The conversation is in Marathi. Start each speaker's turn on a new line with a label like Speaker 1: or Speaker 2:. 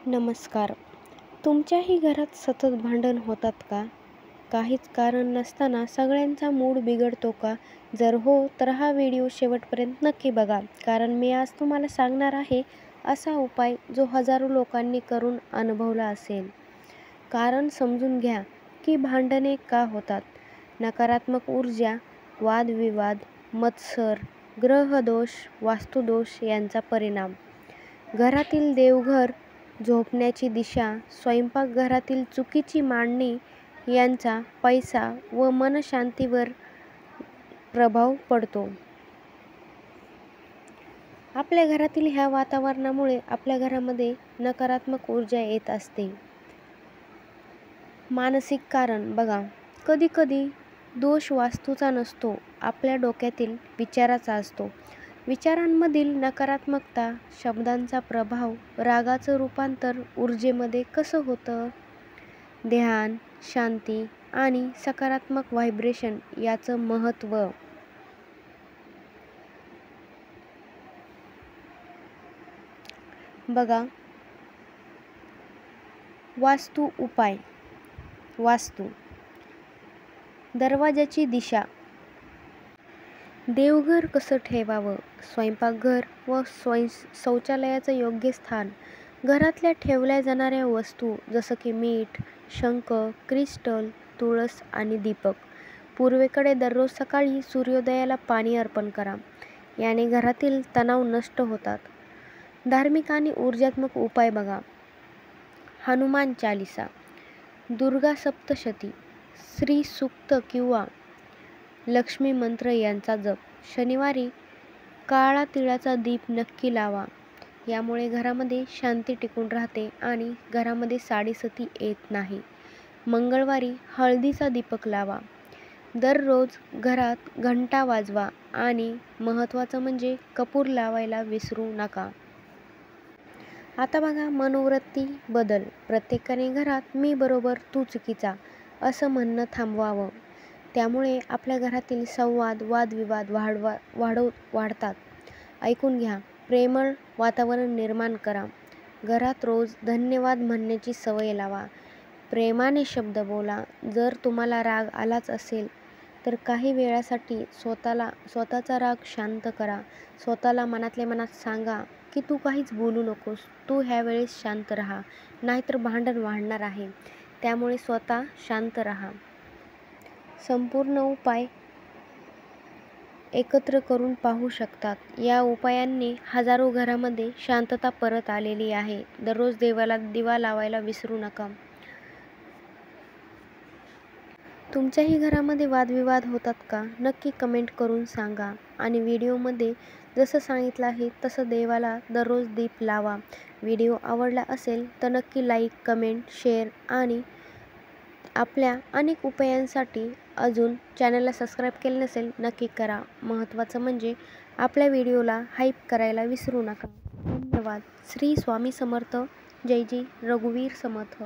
Speaker 1: नमस्कार. तुमच्याही घरात सतत भांडण होतात का? काहीच कारण नसताना सगळ्यांचा मूड बिघडतो का? जर हो, तर हा व्हिडिओ शेवटपर्यंत नक्की बघा. कारण मी आज तुम्हाला सांगणार आहे असा उपाय जो हजारो लोकांनी करून अनुभवला असेल. कारण समजून घ्या की भांडणे का होतात. नकारात्मक ऊर्जा, वादविवाद, मत्सर, ग्रहदोष, वास्तुदोष यांचा परिणाम. घरातील देवघर, झोपण्याची दिशा, स्वयंपाकघरातील चुकीची मांडणी यांचा पैसा व मनशांतीवर प्रभाव पडतो. आपल्या घरातील ह्या वातावरणामुळे आपल्या घरामध्ये नकारात्मक ऊर्जा येत असते. मानसिक कारण बघा, कधी दोष वास्तूचा नसतो, आपल्या डोक्यातील विचाराचा असतो. विचारांमधील नकारात्मकता, शब्दांचा प्रभाव, रागाचं रूपांतर ऊर्जेमध्ये कसं होतं? ध्यान, शांती आणि सकारात्मक व्हायब्रेशन याचं महत्त्व. बघा, वास्तू उपाय. वास्तू, दरवाजाची दिशा, देवघर कसं ठेवावं, स्वयंपाकघर व शौचालयाचं योग्य स्थान, घरातल्या ठेवल्या जाणाऱ्या वस्तू जसं की मीठ, शंख, क्रिस्टल, तुळस आणि दीपक. पूर्वेकडे दररोज सकाळी सूर्योदयाला पाणी अर्पण करा. याने घरातील तणाव नष्ट होतात. धार्मिक आणि ऊर्जात्मक उपाय बघा. हनुमान चालीसा, दुर्गा सप्तशती, श्री सूक्त किंवा लक्ष्मी मंत्र यांचा जप. शनिवारी काळा तिळाचा दीप नक्की लावा. यामुळे घरामध्ये शांती टिकून राहते आणि घरामध्ये साडेसती येत नाही. मंगळवारी हळदीचा दीपक लावा. दररोज घरात घंटा वाजवा आणि महत्त्वाचं म्हणजे कपूर लावायला विसरू नका. आता बघा, मनोवृत्ती बदल. प्रत्येकाने घरात मी बरोबर तू चुकीचा असं म्हणणं थांबवावं. त्यामुळे आपल्या घरातील संवाद, वादविवाद वाढतात. ऐकून घ्या. प्रेमळ वातावरण निर्माण करा. घरात रोज धन्यवाद म्हणण्याची सवय लावा. प्रेमाने शब्द बोला. जर तुम्हाला राग आलाच असेल तर काही वेळासाठी स्वतःचा राग शांत करा. स्वतःला मनातल्या मनात सांगा की तू काहीच बोलू नकोस, तू ह्यावेळेस शांत राहा, नाहीतर भांडण वाढणार आहे. त्यामुळे स्वतः शांत राहा. संपूर्ण उपाय एकत्र करून पाहू शकतात. या उपायांनी हजारो घरामध्ये शांतता परत आलेली आहे. दररोज देवाला दिवा लावायला विसरू नका. तुमच्याही घरामध्ये वादविवाद होतात का? नक्की कमेंट करून सांगा. आणि व्हिडिओमध्ये जसं सांगितलं आहे तसं देवाला दररोज दीप लावा. व्हिडिओ आवडला असेल तर नक्की लाईक, कमेंट, शेअर आणि आपल्या अनेक उपायांसाठी अजून चॅनलला सबस्क्राईब केलं नसेल नक्की करा. महत्त्वाचं म्हणजे आपल्या व्हिडिओला हाईप करायला विसरू नका. धन्यवाद. श्री स्वामी समर्थ. जय जय रघुवीर समर्थ.